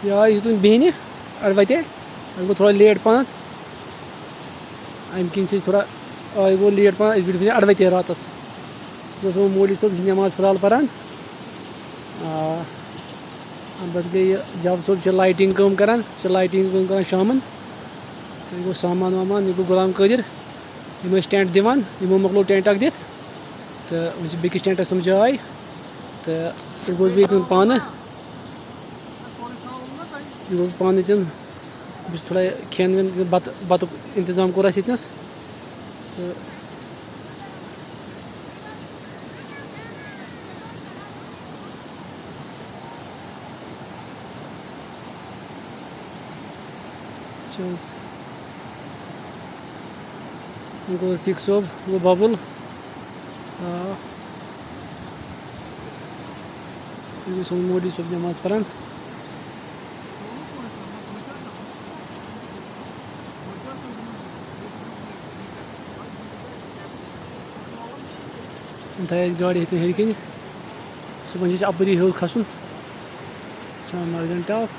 या यह तुम बेहन अड़वते गो थोड़ा लेट पहन अम किन थोड़ा गो लेट पहन बिठे अड़वते रातस मोली सोब नमाज फिलहाल पान अब गई जब सोब लाइटिंग करान लाइटिंग करान शामन तो गो सामान वामान यह गो गुलाम कदर यम टेंट दिवान यमो मकलो टेंट अख दित तो वह बेकिस टेंटस तुम जाए तो यह गो पान पान दिन थोड़ा खेन वेन बत इंतजाम कोर यतनस तो गो रफीक सोब गो बबुल सोन मोदी सोब नमाज पढ़ान गाड़ी हेतु हेर कन सुबह अपरी हूँ खसन मार्गन टॉप